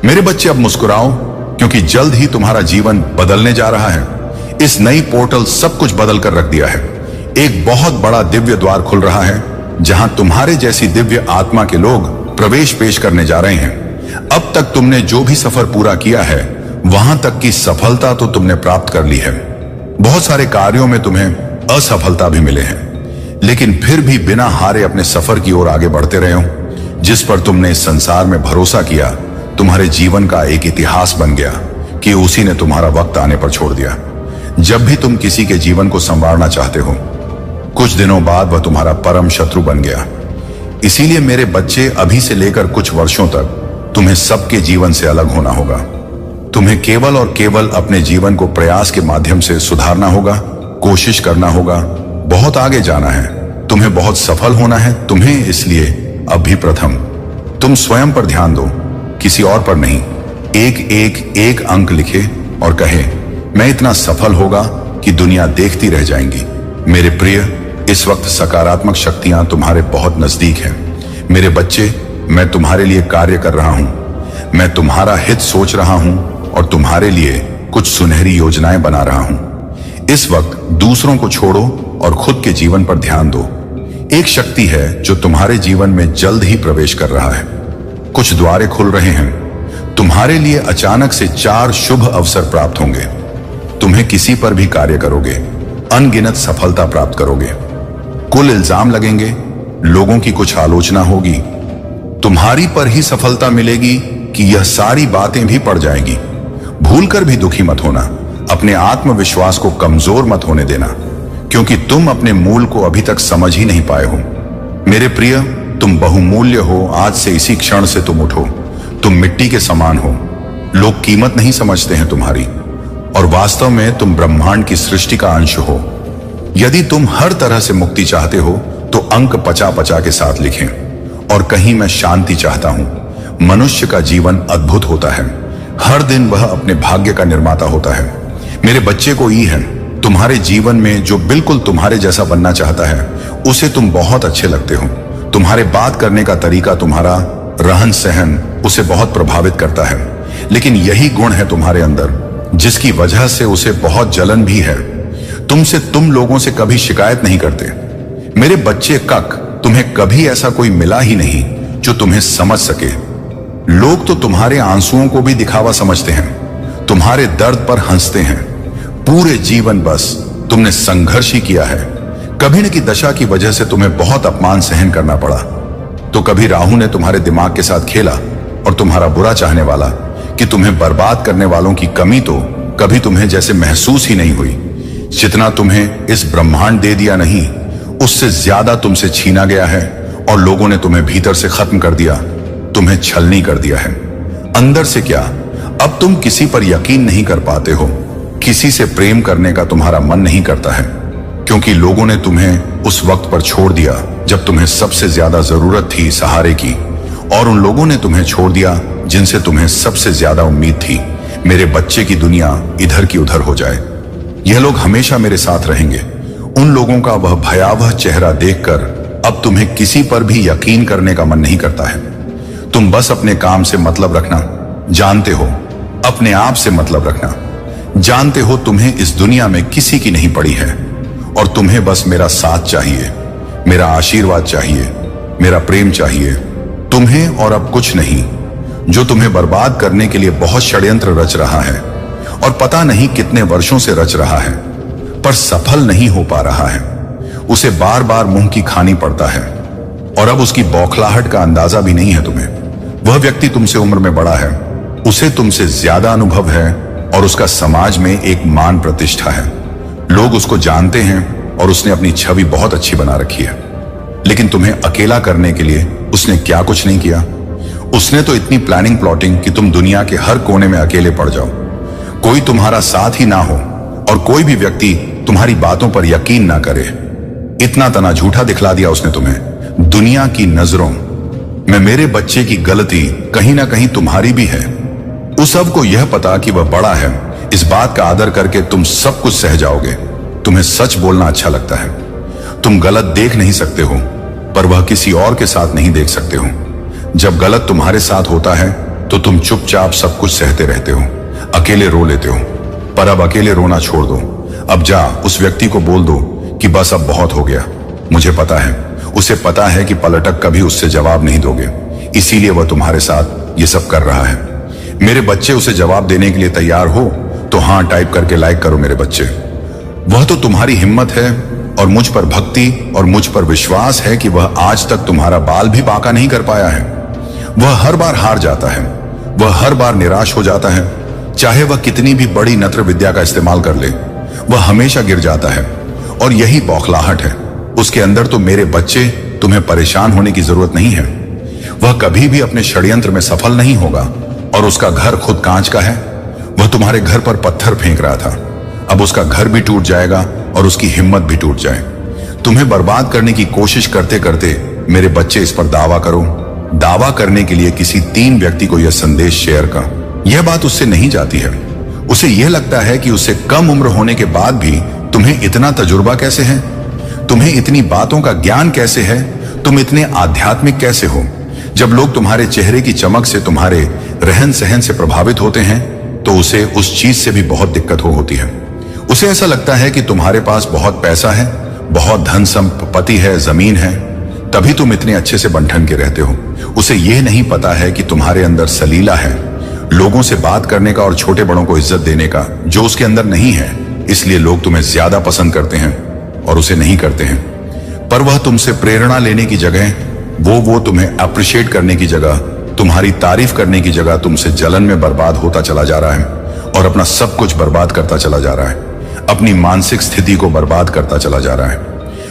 मेरे बच्चे अब मुस्कुराओ, क्योंकि जल्द ही तुम्हारा जीवन बदलने जा रहा है। इस नई पोर्टल सब कुछ बदल कर रख दिया है। एक बहुत बड़ा दिव्य द्वार खुल रहा है, जहां तुम्हारे जैसी दिव्य आत्मा के लोग प्रवेश पेश करने जा रहे हैं। अब तक तुमने जो भी सफर पूरा किया है, वहां तक की सफलता तो तुमने प्राप्त कर ली है। बहुत सारे कार्यों में तुम्हें असफलता भी मिले हैं, लेकिन फिर भी बिना हारे अपने सफर की ओर आगे बढ़ते रहे हो। जिस पर तुमने इस संसार में भरोसा किया, तुम्हारे जीवन का एक इतिहास बन गया कि उसी ने तुम्हारा वक्त आने पर छोड़ दिया। जब भी तुम किसी के जीवन को संवारना चाहते हो, कुछ दिनों बाद वह तुम्हारा परम शत्रु बन गया। इसीलिए मेरे बच्चे, अभी से लेकर कुछ वर्षों तक तुम्हें सबके जीवन से अलग होना होगा। तुम्हें केवल और केवल अपने जीवन को प्रयास के माध्यम से सुधारना होगा, कोशिश करना होगा, बहुत आगे जाना है, तुम्हें बहुत सफल होना है। तुम्हें इसलिए अभी प्रथम तुम स्वयं पर ध्यान दो, किसी और पर नहीं। एक अंक लिखे और कहे, मैं इतना सफल होगा कि दुनिया देखती रह जाएंगी। मेरे प्रिय, इस वक्त सकारात्मक शक्तियां तुम्हारे बहुत नजदीक हैं। मेरे बच्चे, मैं तुम्हारे लिए कार्य कर रहा हूं। मैं तुम्हारा हित सोच रहा हूं और तुम्हारे लिए कुछ सुनहरी योजनाएं बना रहा हूं। इस वक्त दूसरों को छोड़ो और खुद के जीवन पर ध्यान दो। एक शक्ति है जो तुम्हारे जीवन में जल्द ही प्रवेश कर रहा है। कुछ द्वारे खुल रहे हैं। तुम्हारे लिए अचानक से 4 शुभ अवसर प्राप्त होंगे। तुम्हें किसी पर भी कार्य करोगे, अनगिनत सफलता प्राप्त करोगे। कुल इल्जाम लगेंगे, लोगों की कुछ आलोचना होगी, तुम्हारी पर ही सफलता मिलेगी कि यह सारी बातें भी पड़ जाएंगी। भूलकर भी दुखी मत होना। अपने आत्मविश्वास को कमजोर मत होने देना, क्योंकि तुम अपने मूल को अभी तक समझ ही नहीं पाए हो। मेरे प्रिय, तुम बहुमूल्य हो। आज से इसी क्षण से तुम उठो। तुम मिट्टी के समान हो। लोग कीमत नहीं समझते हैं तुम्हारी, और वास्तव में तुम ब्रह्मांड की सृष्टि का अंश हो। यदि तुम हर तरह से मुक्ति चाहते हो तो अंक 50-50 के साथ लिखें। और कहीं मैं शांति चाहता हूं। मनुष्य का जीवन अद्भुत होता है। हर दिन वह अपने भाग्य का निर्माता होता है। मेरे बच्चे को ई है, तुम्हारे जीवन में जो बिल्कुल तुम्हारे जैसा बनना चाहता है, उसे तुम बहुत अच्छे लगते हो। तुम्हारे बात करने का तरीका, तुम्हारा रहन सहन उसे बहुत प्रभावित करता है। लेकिन यही गुण है तुम्हारे अंदर, जिसकी वजह से उसे बहुत जलन भी है। तुम लोगों से कभी शिकायत नहीं करते। मेरे बच्चे कक, तुम्हें कभी ऐसा कोई मिला ही नहीं जो तुम्हें समझ सके। लोग तो तुम्हारे आंसुओं को भी दिखावा समझते हैं, तुम्हारे दर्द पर हंसते हैं। पूरे जीवन बस तुमने संघर्ष ही किया है। कभी न की दशा की वजह से तुम्हें बहुत अपमान सहन करना पड़ा। तो कभी राहु ने तुम्हारे दिमाग के साथ खेला और तुम्हारा बुरा चाहने वाला कि तुम्हें बर्बाद करने वालों की कमी तो कभी तुम्हें जैसे महसूस ही नहीं हुई। जितना तुम्हें इस ब्रह्मांड दे दिया नहीं, उससे ज्यादा तुमसे छीना गया है, और लोगों ने तुम्हें भीतर से खत्म कर दिया, तुम्हें छलनी कर दिया है। अंदर से क्या, अब तुम किसी पर यकीन नहीं कर पाते हो। किसी से प्रेम करने का तुम्हारा मन नहीं करता है, क्योंकि लोगों ने तुम्हें उस वक्त पर छोड़ दिया जब तुम्हें सबसे ज्यादा जरूरत थी सहारे की, और उन लोगों ने तुम्हें छोड़ दिया जिनसे तुम्हें सबसे ज्यादा उम्मीद थी। मेरे बच्चे की दुनिया इधर की उधर हो जाए। यह लोग हमेशा मेरे साथ रहेंगे। उन लोगों का वह भयावह चेहरा देखकर अब तुम्हें किसी पर भी यकीन करने का मन नहीं करता है। तुम बस अपने काम से मतलब रखना जानते हो, अपने आप से मतलब रखना जानते हो। तुम्हें इस दुनिया में किसी की नहीं पड़ी है, और तुम्हें बस मेरा साथ चाहिए, मेरा आशीर्वाद चाहिए, मेरा प्रेम चाहिए। तुम्हें और अब कुछ नहीं। जो तुम्हें बर्बाद करने के लिए बहुत षड्यंत्र रच रहा है, और पता नहीं कितने वर्षों से रच रहा है, पर सफल नहीं हो पा रहा है। उसे बार बार मुंह की खानी पड़ता है, और अब उसकी बौखलाहट का अंदाजा भी नहीं है तुम्हें। वह व्यक्ति तुमसे उम्र में बड़ा है, उसे तुमसे ज्यादा अनुभव है, और उसका समाज में एक मान प्रतिष्ठा है। लोग उसको जानते हैं, और उसने अपनी छवि बहुत अच्छी बना रखी है। लेकिन तुम्हें अकेला करने के लिए उसने क्या कुछ नहीं किया। उसने तो इतनी प्लानिंग प्लॉटिंग कि तुम दुनिया के हर कोने में अकेले पड़ जाओ, कोई तुम्हारा साथ ही ना हो, और कोई भी व्यक्ति तुम्हारी बातों पर यकीन ना करे। इतना तना झूठा दिखला दिया उसने तुम्हें दुनिया की नजरों में। मेरे बच्चे की गलती कहीं ना कहीं तुम्हारी भी है। उस सब को यह पता कि वह बड़ा है, इस बात का आदर करके तुम सब कुछ सह जाओगे। तुम्हें सच बोलना अच्छा लगता है। तुम गलत देख नहीं सकते हो, पर वह किसी और के साथ नहीं देख सकते हो। जब गलत तुम्हारे साथ होता है तो तुम चुपचाप सब कुछ सहते रहते हो, अकेले रो लेते हो। पर अब अकेले रोना छोड़ दो। अब जा उस व्यक्ति को बोल दो कि बस अब बहुत हो गया। मुझे पता है, उसे पता है कि पलटक कभी उससे जवाब नहीं दोगे, इसीलिए वह तुम्हारे साथ ये सब कर रहा है। मेरे बच्चे उसे जवाब देने के लिए तैयार हो तो हाँ टाइप करके लाइक करो मेरे बच्चे। वह तो तुम्हारी हिम्मत है और मुझ पर भक्ति और मुझ पर विश्वास है कि वह आज तक तुम्हारा बाल भी बांका नहीं कर पाया है। वह हर बार हार जाता है, वह हर बार निराश हो जाता है, चाहे वह कितनी भी बड़ी नत्र विद्या का इस्तेमाल कर ले, वह हमेशा गिर जाता है। और यही बौखलाहट है उसके अंदर। तो मेरे बच्चे, तुम्हें परेशान होने की जरूरत नहीं है। वह कभी भी अपने षड्यंत्र में सफल नहीं होगा और उसका घर खुद कांच का है। वह तुम्हारे घर पर पत्थर फेंक रहा था, अब उसका घर भी टूट जाएगा और उसकी हिम्मत भी टूट जाए। तुम्हें बर्बाद करने की कोशिश करते करते मेरे बच्चे इस पर दावा करो। दावा करने के लिए किसी 3 व्यक्ति को यह संदेश शेयर कर। यह बात उससे नहीं जाती है। उसे यह लगता है कि उससे कम उम्र होने के बाद भी तुम्हें इतना तजुर्बा कैसे है, तुम्हें इतनी बातों का ज्ञान कैसे है, तुम इतने आध्यात्मिक कैसे हो। जब लोग तुम्हारे चेहरे की चमक से, तुम्हारे रहन सहन से प्रभावित होते हैं तो उसे उस चीज से भी बहुत दिक्कत होती है। उसे ऐसा लगता है कि तुम्हारे पास बहुत पैसा है, बहुत धन संपत्ति है, जमीन है, तभी तुम इतने अच्छे से बंठन के रहते हो। उसे यह नहीं पता है कि तुम्हारे अंदर सलीला है, लोगों से बात करने का और छोटे बड़ों को इज्जत देने का, जो उसके अंदर नहीं है। इसलिए लोग तुम्हें ज्यादा पसंद करते हैं और उसे नहीं करते हैं। पर वह तुमसे प्रेरणा लेने की जगह, वो तुम्हें अप्रिशिएट करने की जगह, तुम्हारी तारीफ करने की जगह तुमसे जलन में बर्बाद होता चला जा रहा है और अपना सब कुछ बर्बाद करता चला जा रहा है, अपनी मानसिक स्थिति को बर्बाद करता चला जा रहा है।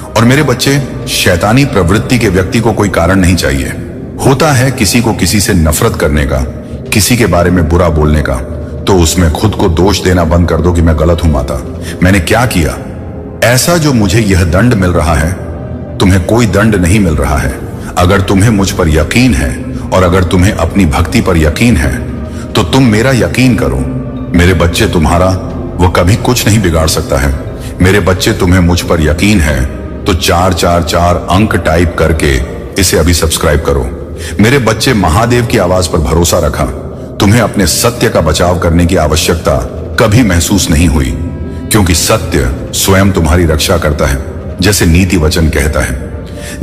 और मेरे बच्चे, शैतानी प्रवृत्ति के व्यक्ति को कोई कारण नहीं चाहिए। होता है किसी को किसी से नफरत करने का, किसी के बारे में बुरा बोलने का, तो उसमें खुद को दोष देना बंद कर दो कि मैं गलत हूं माता, मैंने क्या किया ऐसा जो मुझे यह दंड मिल रहा है। तुम्हें कोई दंड नहीं मिल रहा है। अगर तुम्हें मुझ पर यकीन है और अगर तुम्हें अपनी भक्ति पर यकीन है तो तुम मेरा यकीन करो। मेरे बच्चे, तुम्हारा वो कभी कुछ नहीं बिगाड़ सकता है। मेरे बच्चे, तुम्हें मुझ पर यकीन है तो 444 अंक टाइप करके इसे अभी सब्सक्राइब करो। मेरे बच्चे, महादेव की आवाज पर भरोसा रखा। तुम्हें अपने सत्य का बचाव करने की आवश्यकता कभी महसूस नहीं हुई, क्योंकि सत्य स्वयं तुम्हारी रक्षा करता है, जैसे नीति वचन कहता है।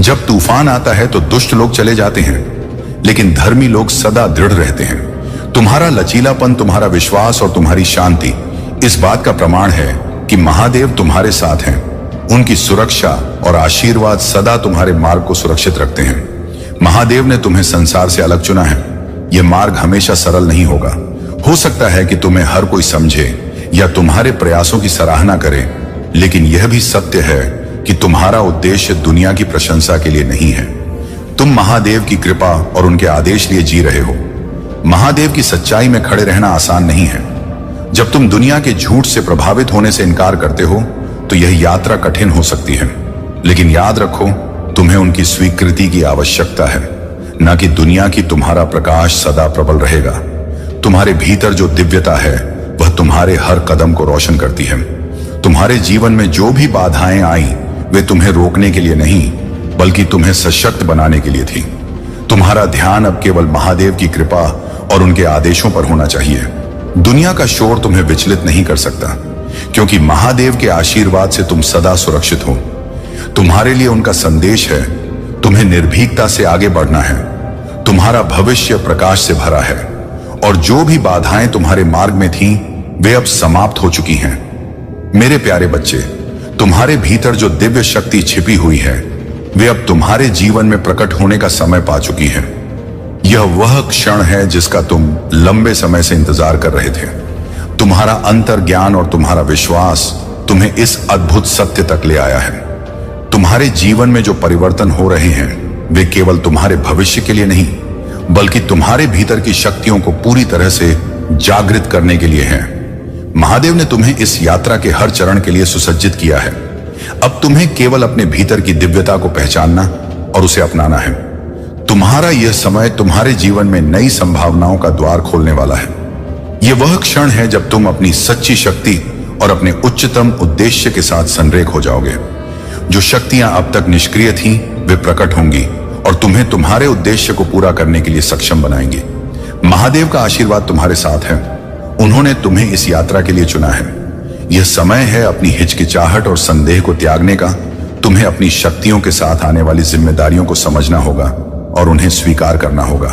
जब तूफान आता है तो दुष्ट लोग चले जाते हैं, लेकिन धर्मी लोग सदा दृढ़ रहते हैं। तुम्हारा लचीलापन, तुम्हारा विश्वास और तुम्हारी शांति इस बात का प्रमाण है कि महादेव तुम्हारे साथ हैं। उनकी सुरक्षा और आशीर्वाद सदा तुम्हारे मार्ग को सुरक्षित रखते हैं। महादेव ने तुम्हें संसार से अलग चुना है। यह मार्ग हमेशा सरल नहीं होगा। हो सकता है कि तुम्हें हर कोई समझे या तुम्हारे प्रयासों की सराहना करे, लेकिन यह भी सत्य है कि तुम्हारा उद्देश्य दुनिया की प्रशंसा के लिए नहीं है। तुम महादेव की कृपा और उनके आदेश लिए जी रहे हो। महादेव की सच्चाई में खड़े रहना आसान नहीं है। जब तुम दुनिया के झूठ से प्रभावित होने से इनकार करते हो तो यह यात्रा कठिन हो सकती है, लेकिन याद रखो, तुम्हें उनकी स्वीकृति की आवश्यकता है, न कि दुनिया की। तुम्हारा प्रकाश सदा प्रबल रहेगा। तुम्हारे भीतर जो दिव्यता है वह तुम्हारे हर कदम को रोशन करती है। तुम्हारे जीवन में जो भी बाधाएं आई वे तुम्हें रोकने के लिए नहीं, बल्कि तुम्हें सशक्त बनाने के लिए थी। तुम्हारा ध्यान अब केवल महादेव की कृपा और उनके आदेशों पर होना चाहिए। दुनिया का शोर तुम्हें विचलित नहीं कर सकता, क्योंकि महादेव के आशीर्वाद से तुम सदा सुरक्षित हो। तुम्हारे लिए उनका संदेश है, तुम्हें निर्भीकता से आगे बढ़ना है। तुम्हारा भविष्य प्रकाश से भरा है और जो भी बाधाएं तुम्हारे मार्ग में थीं, वे अब समाप्त हो चुकी हैं। मेरे प्यारे बच्चे, तुम्हारे भीतर जो दिव्य शक्ति छिपी हुई है वे अब तुम्हारे जीवन में प्रकट होने का समय पा चुकी है। यह वह क्षण है जिसका तुम लंबे समय से इंतजार कर रहे थे। तुम्हारा अंतर ज्ञान और तुम्हारा विश्वास तुम्हें इस अद्भुत सत्य तक ले आया है। तुम्हारे जीवन में जो परिवर्तन हो रहे हैं वे केवल तुम्हारे भविष्य के लिए नहीं, बल्कि तुम्हारे भीतर की शक्तियों को पूरी तरह से जागृत करने के लिए हैं। महादेव ने तुम्हें इस यात्रा के हर चरण के लिए सुसज्जित किया है। अब तुम्हें केवल अपने भीतर की दिव्यता को पहचानना और उसे अपनाना है। तुम्हारा यह समय तुम्हारे जीवन में नई संभावनाओं का द्वार खोलने वाला है। यह वह क्षण है जब तुम अपनी सच्ची शक्ति और अपने उच्चतम उद्देश्य के साथ संरेख हो जाओगे। जो शक्तियां अब तक निष्क्रिय थीं, वे प्रकट होंगी और तुम्हें तुम्हारे उद्देश्य को पूरा करने के लिए सक्षम बनाएंगी। महादेव का आशीर्वाद तुम्हारे साथ है। उन्होंने तुम्हें इस यात्रा के लिए चुना है। यह समय है अपनी हिचकिचाहट और संदेह को त्यागने का। तुम्हें अपनी शक्तियों के साथ आने वाली जिम्मेदारियों को समझना होगा और उन्हें स्वीकार करना होगा।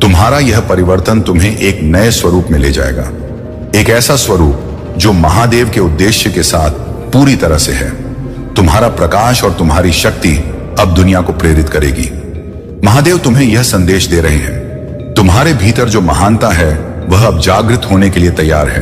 तुम्हारा यह परिवर्तन तुम्हें एक नए स्वरूप में ले जाएगा, एक ऐसा स्वरूप जो महादेव के उद्देश्य के साथ पूरी तरह से है। तुम्हारा प्रकाश और तुम्हारी शक्ति अब दुनिया को प्रेरित करेगी। महादेव तुम्हें यह संदेश दे रहे हैं, तुम्हारे भीतर जो महानता है वह अब जागृत होने के लिए तैयार है।